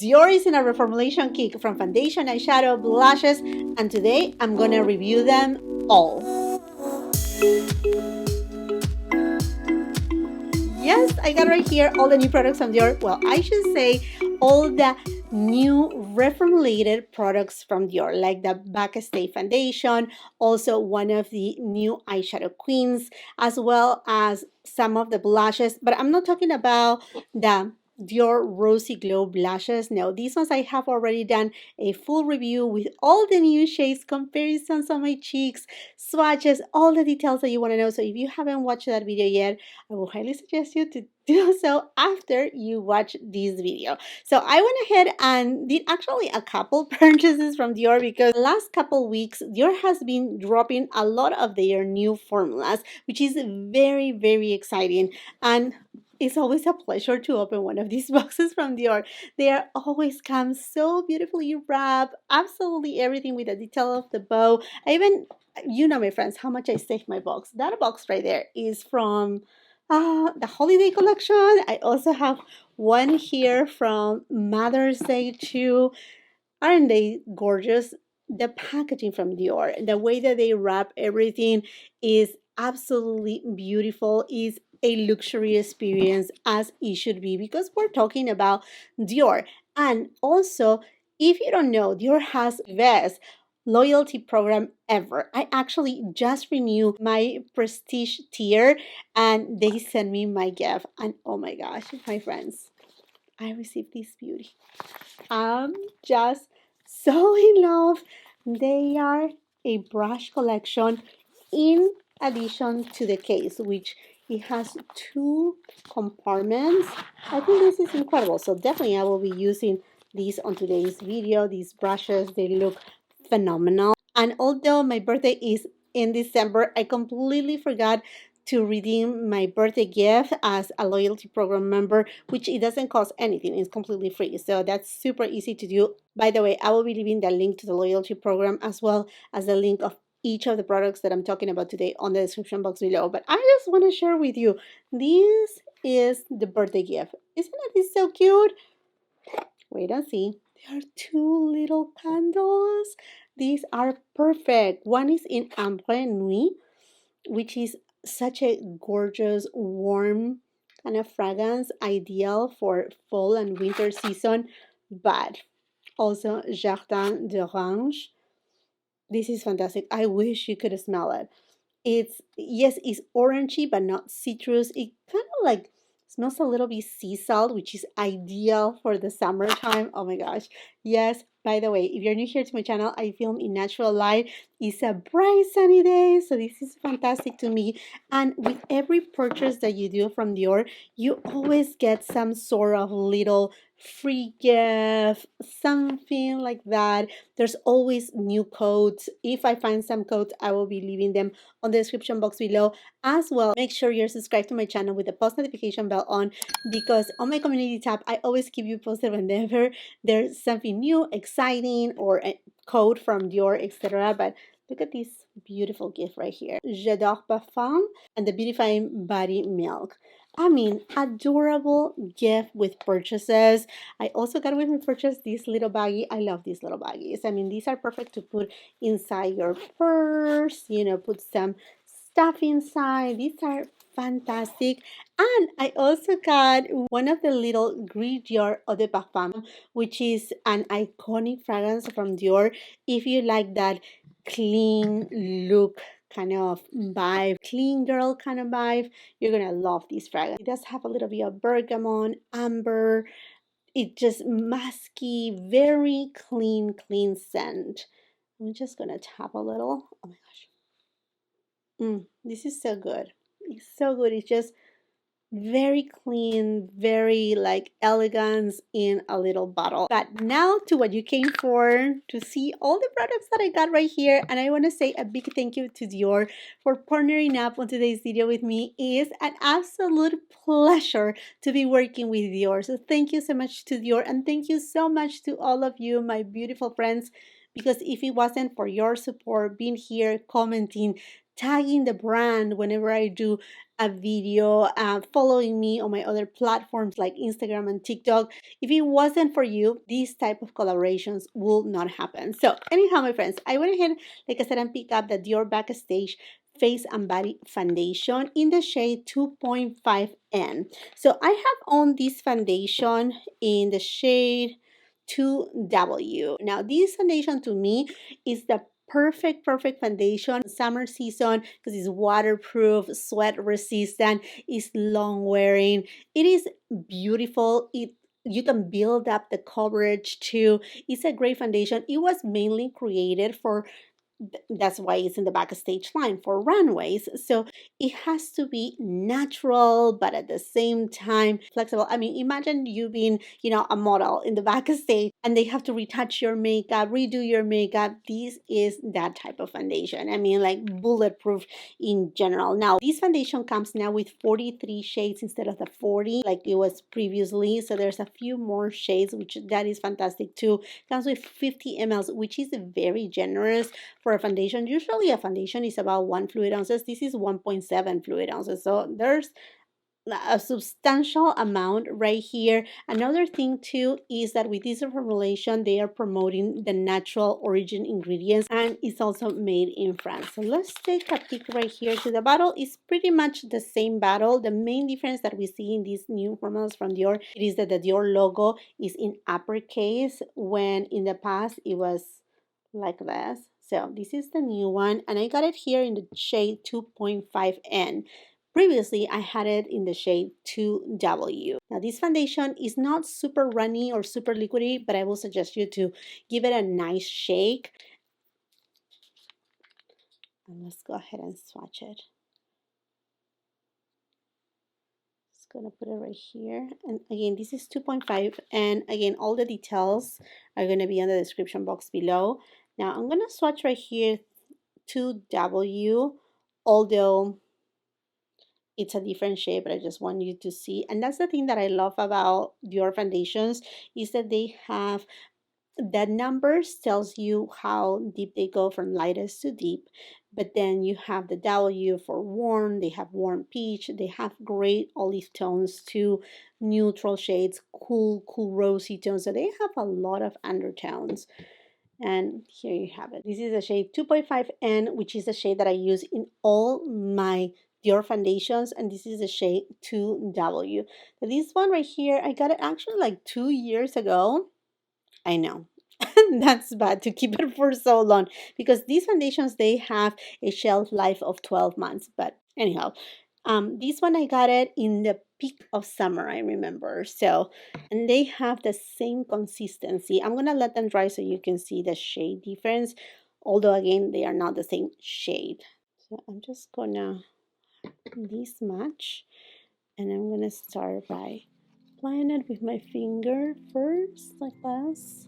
Dior is in a reformulation kick from foundation, eyeshadow, blushes, and today I'm gonna review them all. Yes, I got right here all the new products from Dior. Well, I should say all the new reformulated products from Dior, like the Backstage foundation, also one of the new eyeshadow queens, as well as some of the blushes. But I'm not talking about the Dior Rosy Glow blushes. No, these ones I have already done a full review with all the new shades, comparisons on my cheeks, swatches, all the details that you want to know. So if you haven't watched that video yet, I will highly suggest you to do so after you watch this video. So I went ahead and did actually a couple purchases from Dior because the last couple weeks Dior has been dropping a lot of their new formulas, which is very, very exciting. And it's always a pleasure to open one of these boxes from Dior. They are always come so beautifully wrapped, absolutely everything with the detail of the bow. I even, you know, my friends, how much I save my box. That box right there is from the holiday collection. I also have one here from Mother's Day too. Aren't they gorgeous? The packaging from Dior, the way that they wrap everything is absolutely beautiful. Is a luxury experience as it should be because we're talking about Dior. And also, if you don't know, Dior has the best loyalty program ever. I actually just renewed my prestige tier and they sent me my gift. And oh my gosh, my friends, I received this beauty. I'm just so in love. They are a brush collection in addition to the case, which it has two compartments. I think this is incredible. So definitely I will be using these on today's video. These brushes, they look phenomenal. And although my birthday is in December, I completely forgot to redeem my birthday gift as a loyalty program member, which it doesn't cost anything. It's completely free. So that's super easy to do. By the way, I will be leaving the link to the loyalty program as well as the link of each of the products that I'm talking about today on the description box below. But I just want to share with you, this is the birthday gift. Isn't it so cute? Wait and see. There are two little candles. These are perfect. One is in Ambre Nuit, which is such a gorgeous, warm kind of fragrance, ideal for fall and winter season, but also Jardin d'Orange. This is fantastic. I wish you could smell it. It's, yes, it's orangey, but not citrus. It kind of like smells a little bit sea salt, which is ideal for the summertime. Oh my gosh. Yes, by the way, if you're new here to my channel, I film in natural light. It's a bright sunny day, so this is fantastic to me. And with every purchase that you do from Dior, you always get some sort of little free gift, something like that. There's always new codes. If I find some codes, I will be leaving them on the description box below as well. Make sure you're subscribed to my channel with the post notification bell on, because on my community tab I always keep you posted whenever there's something new, exciting, or a code from Dior, etc. But look at this beautiful gift right here. J'adore Parfum and the Beautifying Body Milk. I mean, adorable gift with purchases. I also got with my purchase this little baggie. I love these little baggies. I mean, these are perfect to put inside your purse, you know, put some stuff inside. These are fantastic. And I also got one of the little Gris Dior Eau de Parfum, which is an iconic fragrance from Dior. If you like that clean look kind of vibe, clean girl kind of vibe, you're gonna love this fragrance. It does have a little bit of bergamot, amber. It just musky, very clean scent. I'm just gonna tap a little. Oh my gosh. This is so good. It's so good. It's just very clean, very like elegance in a little bottle. But now to what you came for, to see all the products that I got right here. And I want to say a big thank you to Dior for partnering up on today's video with me. It is an absolute pleasure to be working with Dior. So thank you so much to Dior, and thank you so much to all of you, my beautiful friends, because if it wasn't for your support, being here, commenting, tagging the brand whenever I do a video, following me on my other platforms like Instagram and TikTok. If it wasn't for you, these type of collaborations will not happen. So anyhow, my friends, I went ahead, like I said, and picked up the Dior Backstage Face and Body Foundation in the shade 2.5N. So I have on this foundation in the shade 2W. Now, this foundation to me is the perfect foundation summer season because it's waterproof, sweat resistant, it's long wearing, it is beautiful. You can build up the coverage too. It's a great foundation. It was mainly created for, that's why it's in the backstage line, for runways. So it has to be natural, but at the same time flexible. I mean, imagine you being, a model in the backstage and they have to retouch your makeup, redo your makeup. This is that type of foundation. I mean, like bulletproof in general. Now, this foundation comes now with 43 shades instead of the 40 like it was previously. So there's a few more shades, which that is fantastic too. Comes with 50 ml, which is very generous for a foundation. Usually a foundation is about 1 fluid ounces. This is 1.7 fluid ounces. So there's a substantial amount right here. Another thing too is that with this formulation, they are promoting the natural origin ingredients, and it's also made in France. So let's take a peek right here to the bottle. It's pretty much the same bottle. The main difference that we see in these new formulas from Dior, it is that the Dior logo is in uppercase, when in the past it was like this. So this is the new one, and I got it here in the shade 2.5N. Previously, I had it in the shade 2W. Now, this foundation is not super runny or super liquidy, but I will suggest you to give it a nice shake. And let's go ahead and swatch it. Just gonna put it right here. And again, this is 2.5. And again, all the details are gonna be in the description box below. Now, I'm gonna swatch right here 2W, although it's a different shade, but I just want you to see. And that's the thing that I love about Dior foundations, is that they have the numbers tells you how deep they go from lightest to deep. But then you have the W for warm, they have warm peach, they have great olive tones too, neutral shades, cool rosy tones. So they have a lot of undertones. And here you have it. This is the shade 2.5N, which is the shade that I use in all my Dior foundations, and this is the shade 2W. So this one right here, I got it actually like 2 years ago. I know. That's bad to keep it for so long, because these foundations, they have a shelf life of 12 months. But anyhow, this one I got it in the peak of summer, I remember. So, and they have the same consistency. I'm gonna let them dry so you can see the shade difference, although again, they are not the same shade. So I'm just gonna this much, and I'm gonna start by applying it with my finger first, like this.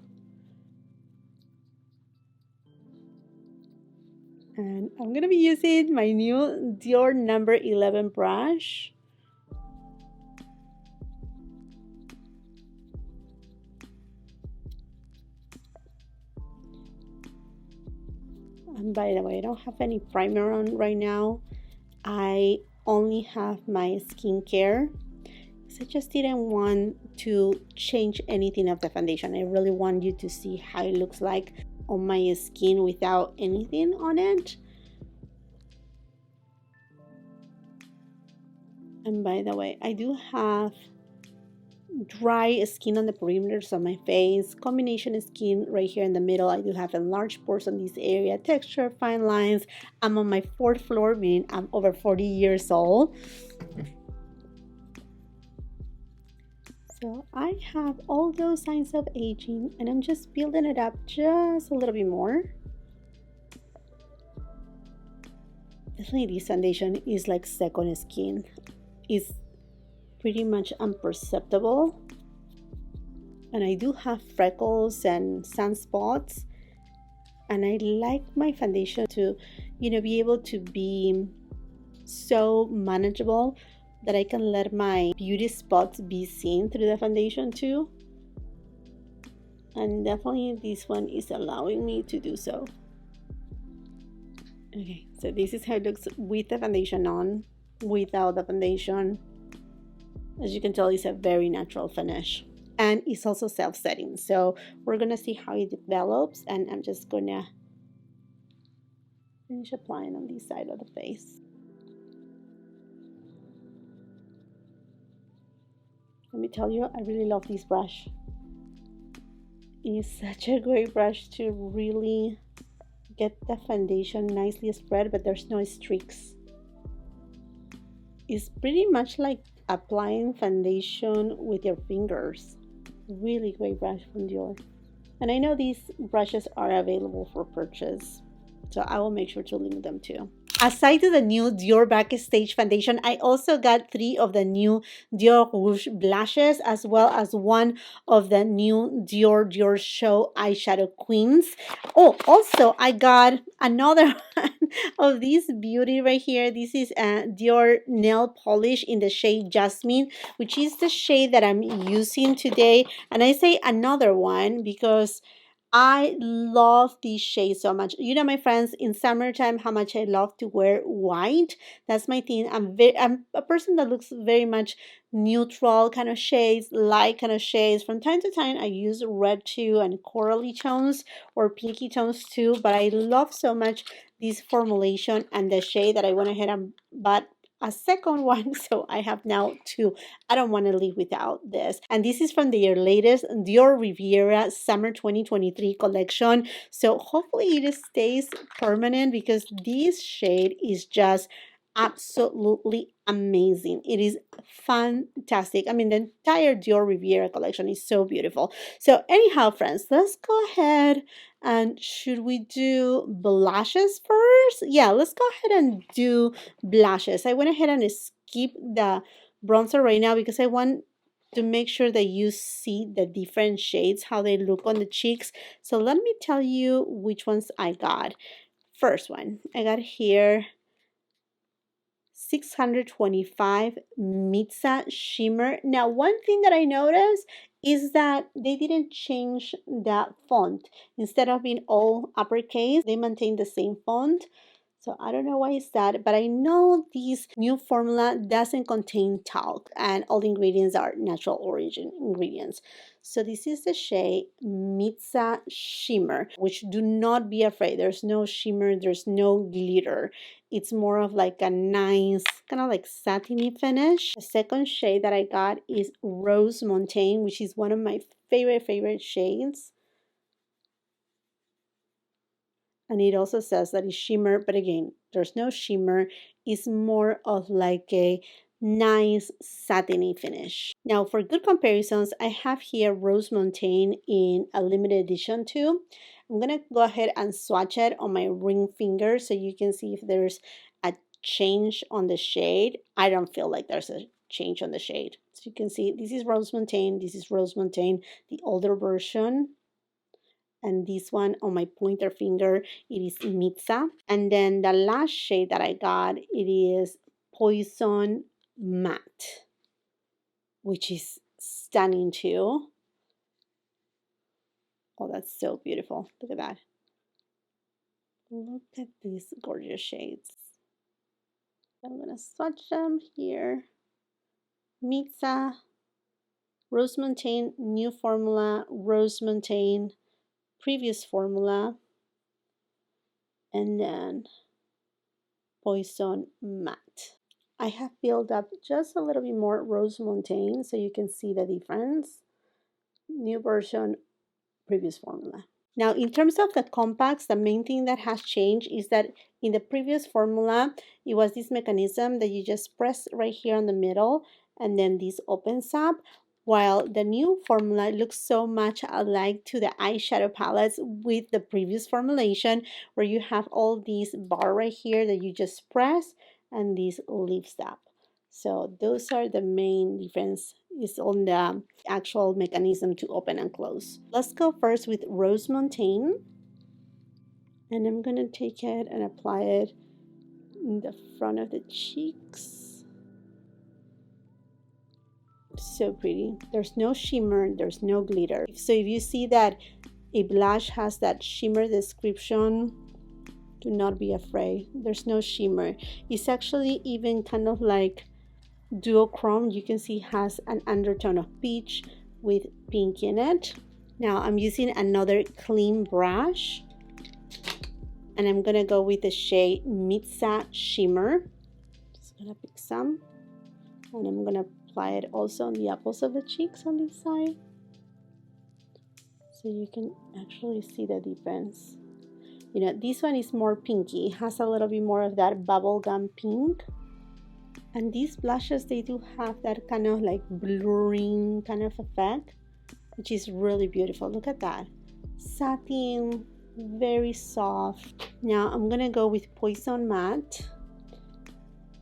And I'm gonna be using my new Dior number 11 brush. And by the way, I don't have any primer on right now. I only have my skincare, because I just didn't want to change anything of the foundation. I really want you to see how it looks like on my skin without anything on it. And by the way, I do have dry skin on the perimeters of my face, combination skin right here in the middle. I do have enlarged pores on this area, texture, fine lines. I'm on my 4th floor, meaning I'm over 40 years old. So I have all those signs of aging, and I'm just building it up just a little bit more. Definitely this foundation is like second skin. It's pretty much imperceptible. And I do have freckles and sunspots. And I like my foundation to, be able to be so manageable that I can let my beauty spots be seen through the foundation too. And definitely this one is allowing me to do so. Okay, so this is how it looks with the foundation on, without the foundation. As you can tell, it's a very natural finish. And it's also self-setting. So we're gonna see how it develops, and I'm just gonna finish applying on this side of the face. Let me tell you, I really love this brush. It's such a great brush to really get the foundation nicely spread, but there's no streaks. It's pretty much like applying foundation with your fingers. Really great brush from Dior. And I know these brushes are available for purchase, so I will make sure to link them too. Aside to the new Dior Backstage foundation, I also got 3 of the new Dior Rouge blushes, as well as 1 of the new Dior Show eyeshadow queens. Oh, also I got another one of this beauty right here. This is a Dior nail polish in the shade Jasmin, which is the shade that I'm using today. And I say another one because I love this shade so much. You know, my friends, in summertime, how much I love to wear white. That's my thing. I'm a person that looks very much neutral kind of shades, light kind of shades. From time to time, I use red too, and corally tones or pinky tones too. But I love so much this formulation and the shade that I went ahead and bought a second one, so I have now 2. I don't want to leave without this. And this is from their latest Dior Riviera Summer 2023 collection. So hopefully it stays permanent, because this shade is just absolutely amazing. It is fantastic. I mean, the entire Dior Riviera collection is so beautiful. So anyhow, friends, let's go ahead and should we do blushes first? Yeah, let's go ahead and do blushes. I went ahead and skip the bronzer right now because I want to make sure that you see the different shades, how they look on the cheeks. So let me tell you which ones I got. First one, I got here 625 Mitzah Shimmer. Now, one thing that I noticed is that they didn't change that font. Instead of being all uppercase, they maintained the same font. So I don't know why it's that, but I know this new formula doesn't contain talc and all the ingredients are natural origin ingredients. So this is the shade Mitzah Shimmer, which do not be afraid. There's no shimmer, there's no glitter. It's more of like a nice, kind of like satiny finish. The second shade that I got is Rose Montaigne, which is one of my favorite shades. And it also says that it's shimmer, but again, there's no shimmer. It's more of like a nice satiny finish. Now, for good comparisons, I have here Rose Montaigne in a limited edition too. I'm gonna go ahead and swatch it on my ring finger so you can see if there's a change on the shade. I don't feel like there's a change on the shade. So you can see this is Rose Montaigne, this is Rose Montaigne, the older version. And this one on my pointer finger, it is Mitzah. And then the last shade that I got, it is Poison Matte, which is stunning too. Oh, that's so beautiful. Look at that. Look at these gorgeous shades. I'm gonna swatch them here. Mitzah, Rose Montaigne, new formula, Rose Montaigne, previous formula, and then Poison Matte. I have built up just a little bit more Rose Montaigne so you can see the difference. New version, previous formula. Now, in terms of the compacts, the main thing that has changed is that in the previous formula, it was this mechanism that you just press right here in the middle and then this opens up. While the new formula looks so much alike to the eyeshadow palettes with the previous formulation, where you have all these bar right here that you just press and this lifts up. So those are the main difference, is on the actual mechanism to open and close. Let's go first with Rose Montaigne. And I'm gonna take it and apply it in the front of the cheeks. So pretty. There's no shimmer, there's no glitter. So if you see that a blush has that shimmer description, Do not be afraid. There's no shimmer. It's actually even kind of like duochrome. You can see it has an undertone of peach with pink in it. Now I'm using another clean brush, and I'm gonna go with the shade Mitzah Shimmer. Just gonna pick some, and I'm gonna apply it also on the apples of the cheeks on this side, so you can actually see the difference. You know, this one is more pinky. It has a little bit more of that bubblegum pink. And these blushes, they do have that kind of like blurring kind of effect, which is really beautiful. Look at that. Satin, very soft. Now I'm gonna go with Poison Matte,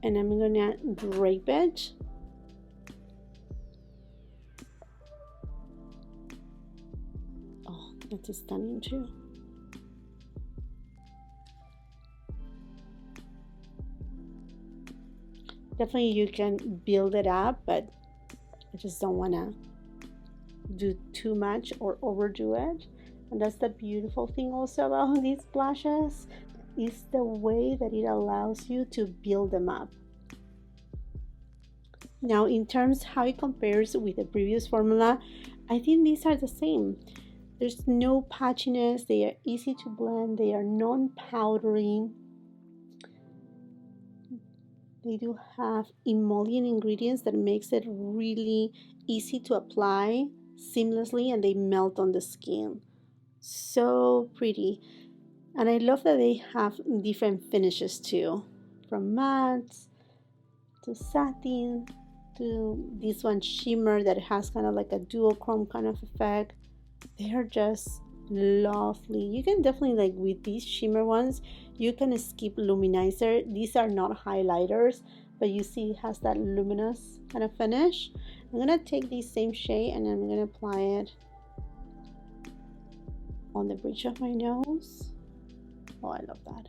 and I'm gonna drape it. Oh, that's stunning too. Definitely you can build it up, but I just don't want to do too much or overdo it. And that's the beautiful thing also about these blushes, is the way that it allows you to build them up. Now in terms how it compares with the previous formula, I think these are the same. There's no patchiness, they are easy to blend, they are non-powdery. They do have emollient ingredients that makes it really easy to apply seamlessly, and they melt on the skin. So pretty. And I love that they have different finishes too, from matte to satin to this one shimmer that has kind of like a duochrome kind of effect. They are just lovely. You can definitely, like with these shimmer ones, you can skip luminizer. These are not highlighters, but you see it has that luminous kind of finish. I'm gonna take this same shade and I'm gonna apply it on the bridge of my nose. Oh, I love that.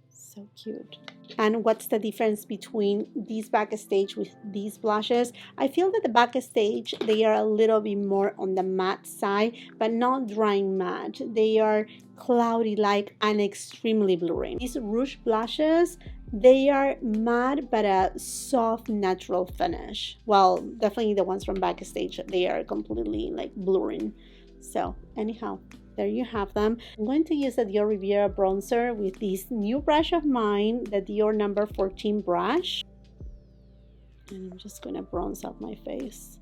So cute. And what's the difference between these Backstage with these blushes? I feel that the Backstage, they are a little bit more on the matte side, but not drying matte. They are cloudy like and extremely blurring. These Rouge blushes, they are matte but a soft natural finish. Well, definitely the ones from Backstage, they are completely like blurring. So anyhow, there you have them. I'm going to use the Dior Riviera bronzer with this new brush of mine, the Dior number 14 brush. And I'm just going to bronze up my face.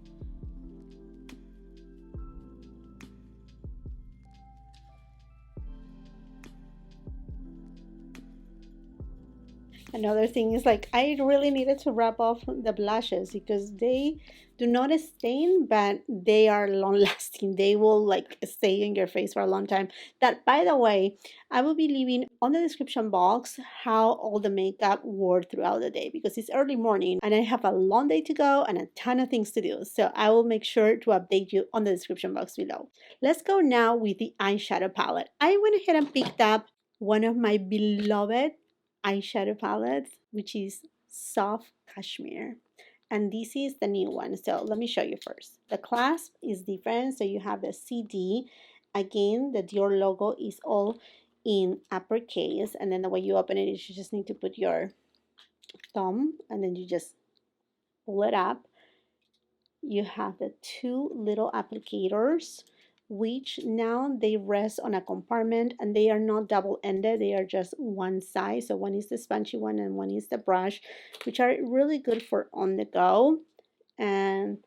Another thing is, like, I really needed to wrap off the blushes because they do not stain, but they are long lasting. They will like stay in your face for a long time. That, by the way, I will be leaving on the description box how all the makeup wore throughout the day, because it's early morning and I have a long day to go and a ton of things to do. So I will make sure to update you on the description box below. Let's go now with the eyeshadow palette. I went ahead and picked up one of my beloved eyeshadow palettes, which is Soft Cashmere, and this is the new one. So let me show you first. The clasp is different, so you have the CD. Again, the Dior logo is all in uppercase, and then the way you open it is you just need to put your thumb and then you just pull it up. You have the two little applicators, which now they rest on a compartment, and they are not double-ended, they are just one side. So one is the spongy one and one is the brush, which are really good for on the go. And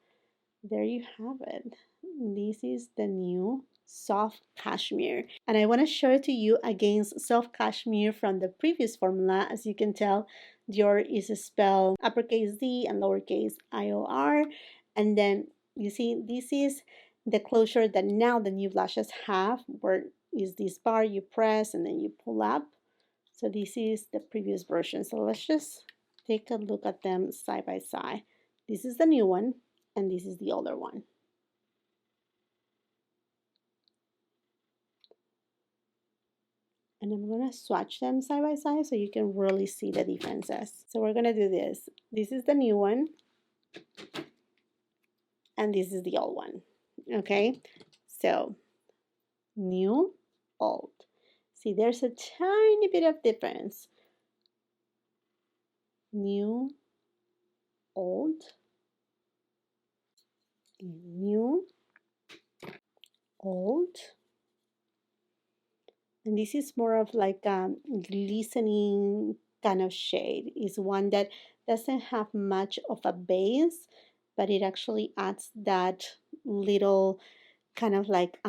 there you have it. This is the new Soft Cashmere, and I want to show it to you against Soft Cashmere from the previous formula. As you can tell, Dior is spelled uppercase D and lowercase IOR. And then you see this is the closure that now the new blushes have, where is this bar you press and then you pull up. So this is the previous version. So let's just take a look at them side by side. This is the new one and this is the older one. And I'm going to swatch them side by side so you can really see the differences. So we're going to do this. This is the new one and this is the old one. Okay, so new, old. See, there's a tiny bit of difference. New, old, new, old. And this is more of like a glistening kind of shade. It's one that doesn't have much of a base, but it actually adds that little kind of like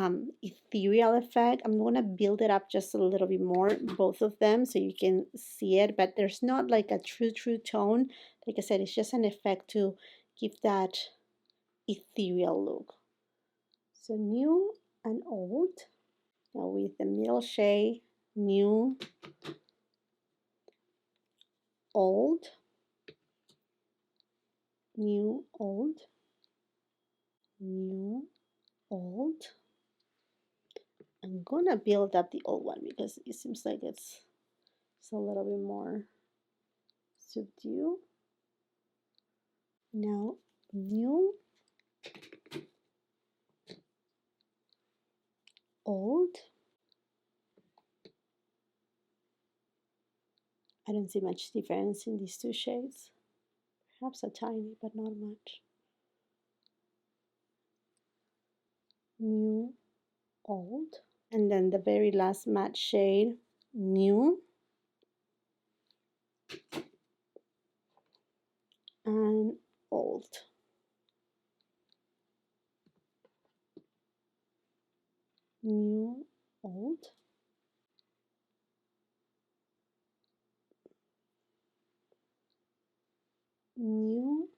ethereal effect. I'm going to build it up just a little bit more, both of them, so you can see it, but there's not like a true tone. Like I said, it's just an effect to give that ethereal look. So new and old. Now with the middle shade, new, old, new, old, new, old. I'm gonna build up the old one because it seems like it's a little bit more subdued. Now new, old. I don't see much difference in these two shades. Perhaps a tiny, but not much. New, old. And then the very last matte shade, new. And old. New, old. New,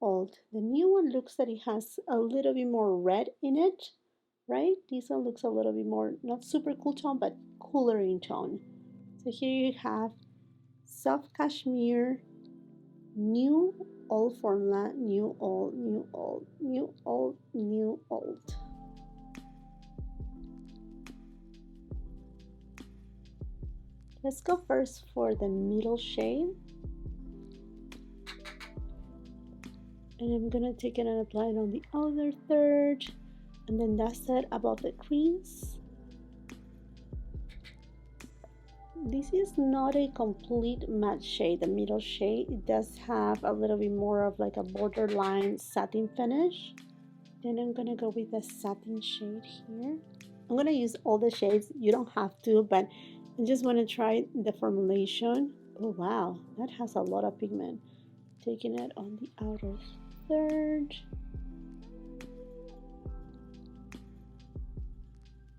old. The new one looks that it has a little bit more red in it, right? This one looks a little bit more, not super cool tone, but cooler in tone. So here you have soft cashmere, new, old formula, new, old, new, old, new, old, new, old. Let's go first for the middle shade. And I'm gonna take it and apply it on the outer third, and then dust it above the crease. This is not a complete matte shade, the middle shade. It does have a little bit more of like a borderline satin finish. Then I'm gonna go with the satin shade here. I'm gonna use all the shades, you don't have to, but I just wanna try the formulation. Oh wow, that has a lot of pigment. Taking it on the outer third.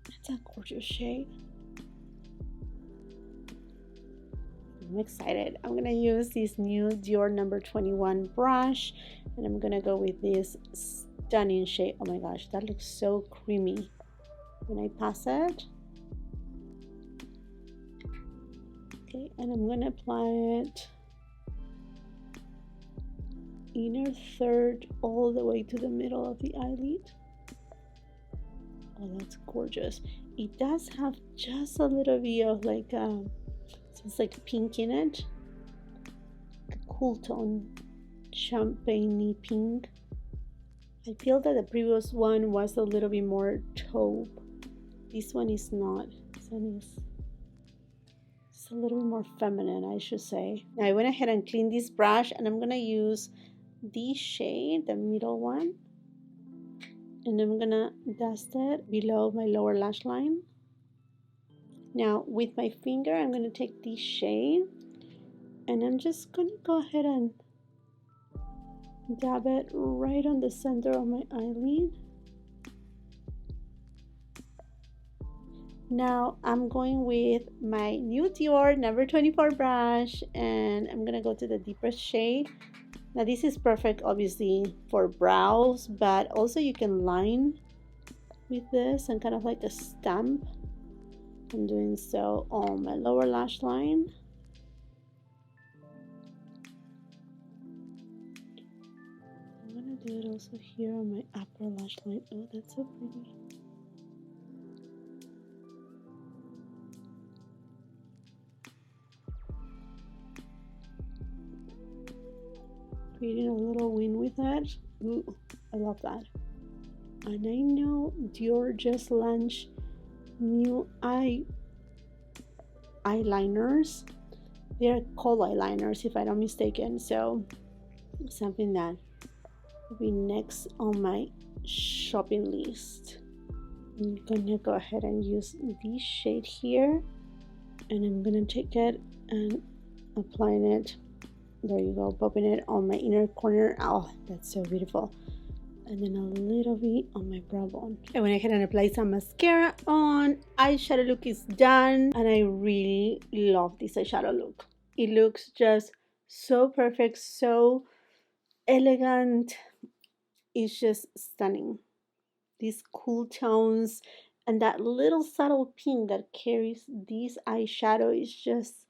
That's a gorgeous shade. I'm excited. I'm gonna use this new Dior number 21 brush, and I'm gonna go with this stunning shade. Oh my gosh, that looks so creamy when I pass it. Okay, and I'm gonna apply it inner third all the way to the middle of the eyelid. Oh, that's gorgeous. It does have just a little bit of like it's like pink in it, like a cool tone, champagne pink. I feel that the previous one was a little bit more taupe. This one is not. This one is a little bit more feminine, I should say. Now I went ahead and cleaned this brush, and I'm gonna use this shade, the middle one, and I'm gonna dust it below my lower lash line. Now with my finger, I'm gonna take this shade, and I'm just gonna go ahead and dab it right on the center of my eyelid. Now I'm going with my new Dior number 24 brush, and I'm gonna go to the deepest shade. Now this is perfect obviously for brows, but also you can line with this and kind of like a stamp. I'm doing so on my lower lash line. I'm gonna do it also here on my upper lash line. Oh, that's so pretty. Creating a little wing with that. Ooh, I love that. And I know Dior just launched new eye eyeliners. They're called eyeliners if I'm not mistaken. So something that will be next on my shopping list. I'm gonna go ahead and use this shade here, and I'm gonna take it and applying it. There you go, popping it on my inner corner. Oh, that's so beautiful. And then a little bit on my brow bone. I went ahead and applied some mascara on. Eyeshadow look is done, and I really love this eyeshadow look. It looks just so perfect, so elegant. It's just stunning. These cool tones and that little subtle pink that carries this eyeshadow is just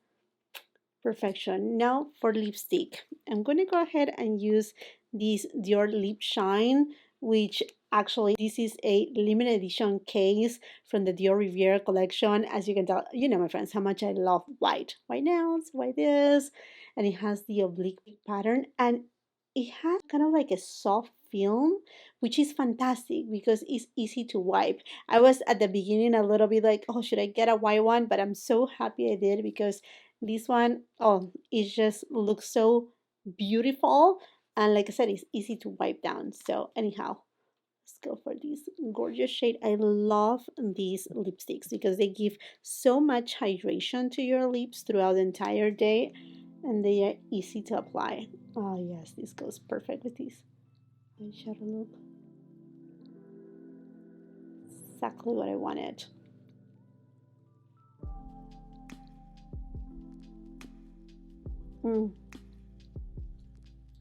perfection. Now for lipstick, I'm going to go ahead and use this Dior Lip Shine, which actually this is a limited edition case from the Dior Riviera collection. As you can tell, you know, my friends, how much I love white nails, white this, and it has the oblique pattern, and it has kind of like a soft film, which is fantastic because it's easy to wipe. I was at the beginning a little bit like, oh, should I get a white one? But I'm so happy I did because this one, oh, it just looks so beautiful. And like I said, it's easy to wipe down. So anyhow, let's go for this gorgeous shade. I love these lipsticks because they give so much hydration to your lips throughout the entire day. And they are easy to apply. Oh yes, this goes perfect with this eyeshadow look. Exactly what I wanted.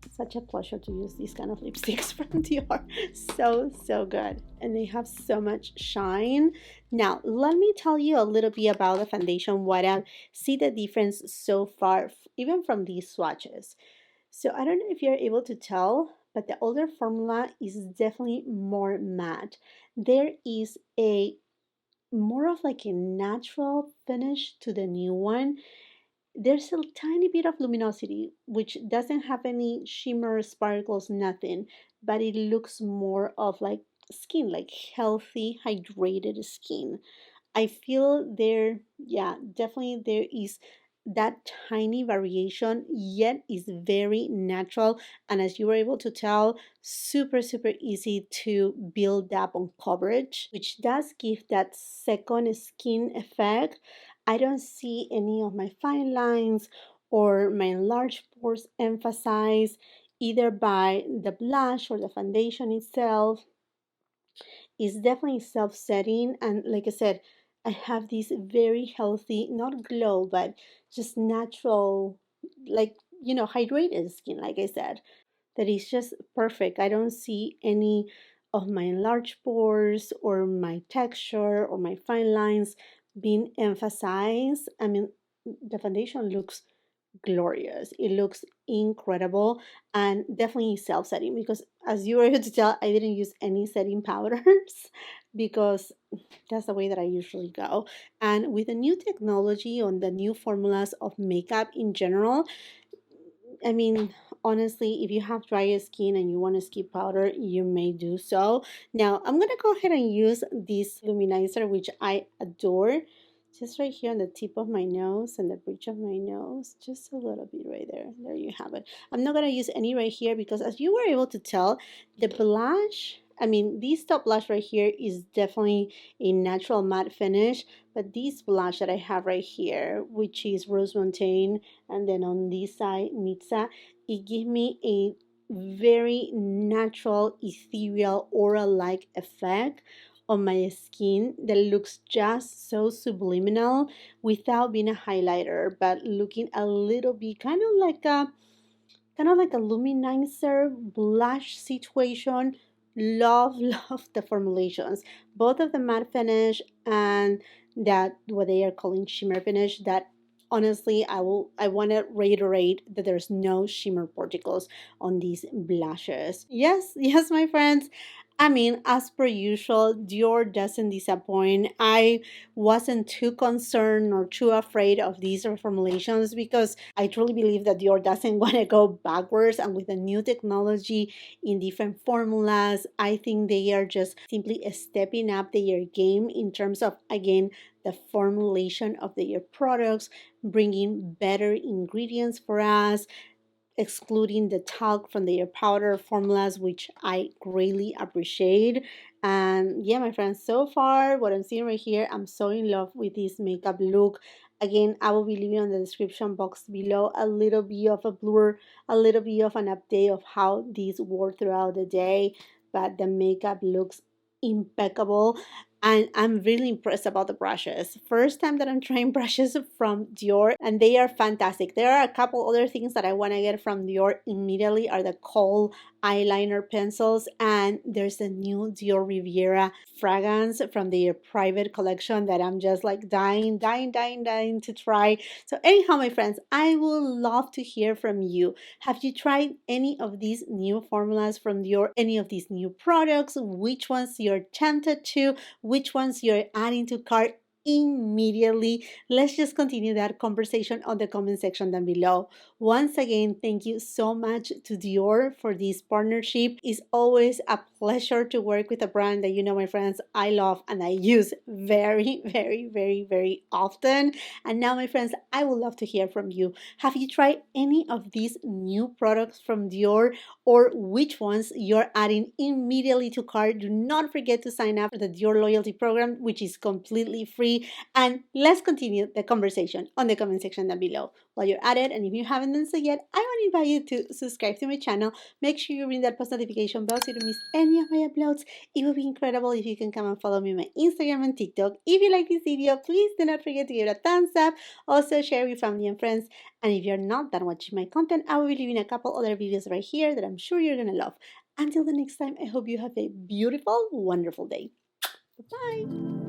Such a pleasure to use these kind of lipsticks from Dior. So good, and they have so much shine. Now let me tell you a little bit about the foundation, what I see the difference so far, even from these swatches. So I don't know if you're able to tell, but the older formula is definitely more matte. There is a more of like a natural finish to the new one. There's a tiny bit of luminosity, which doesn't have any shimmer, sparkles, nothing, but it looks more of like skin, like healthy, hydrated skin. I feel there, yeah, definitely there is that tiny variation, yet is very natural. And as you were able to tell, super easy to build up on coverage, which does give that second skin effect. I don't see any of my fine lines or my enlarged pores emphasized either by the blush or the foundation itself. Is definitely self-setting, and like I said, I have this very healthy, not glow, but just natural, like, you know, hydrated skin, like I said, that is just perfect. I don't see any of my enlarged pores or my texture or my fine lines being emphasized. I mean, the foundation looks glorious. It looks incredible, and definitely self-setting because as you were able to tell, I didn't use any setting powders because that's the way that I usually go. And with the new technology on the new formulas of makeup in general, I mean, honestly, if you have drier skin and you want to skip powder, you may do so. Now, I'm going to go ahead and use this luminizer, which I adore, just right here on the tip of my nose and the bridge of my nose, just a little bit right there. There you have it. I'm not going to use any right here because as you were able to tell, the blush, I mean, this top blush right here is definitely a natural matte finish, but this blush that I have right here, which is Rose Montaigne, and then on this side, Mitzah, it gives me a very natural, ethereal, aura-like effect on my skin that looks just so subliminal without being a highlighter, but looking a little bit kind of like a luminizer blush situation. Love love the formulations, both of the matte finish and that what they are calling shimmer finish. That honestly, I want to reiterate that there's no shimmer particles on these blushes. Yes, yes, my friends, I mean, as per usual, Dior doesn't disappoint. I wasn't too concerned or too afraid of these reformulations because I truly believe that Dior doesn't want to go backwards. And with the new technology in different formulas, I think they are just simply stepping up their game in terms of, again, the formulation of their products, bringing better ingredients for us, excluding the talc from their powder formulas, which I greatly appreciate. And yeah, my friends, so far, what I'm seeing right here, I'm so in love with this makeup look. Again, I will be leaving on the description box below a little bit of a blur, a little bit of an update of how these wore throughout the day. But the makeup looks impeccable. And I'm really impressed about the brushes. First time that I'm trying brushes from Dior, and they are fantastic. There are a couple other things that I want to get from Dior immediately are the kohl eyeliner pencils, and there's a new Dior Riviera fragrance from their private collection that I'm just like dying to try. So anyhow, my friends, I would love to hear from you. Have you tried any of these new formulas from Dior, any of these new products? Which ones you're tempted to? Which ones you're adding to cart immediately? Let's just continue that conversation on the comment section down below. Once again, thank you so much to Dior for this partnership. It's always a pleasure to work with a brand that, you know, my friends, I love and I use very often. And now, my friends, I would love to hear from you. Have you tried any of these new products from Dior, or which ones you're adding immediately to cart? Do not forget to sign up for the Dior loyalty program, which is completely free. And let's continue the conversation on the comment section down below. While you're at it, and if you haven't done so yet, I want to invite you to subscribe to my channel. Make sure you ring that post notification bell so you don't miss any of my uploads. It would be incredible if you can come and follow me on my Instagram and TikTok. If you like this video, please do not forget to give it a thumbs up. Also, share with family and friends. And if you're not done watching my content, I will be leaving a couple other videos right here that I'm sure you're going to love. Until the next time, I hope you have a beautiful, wonderful day. Bye.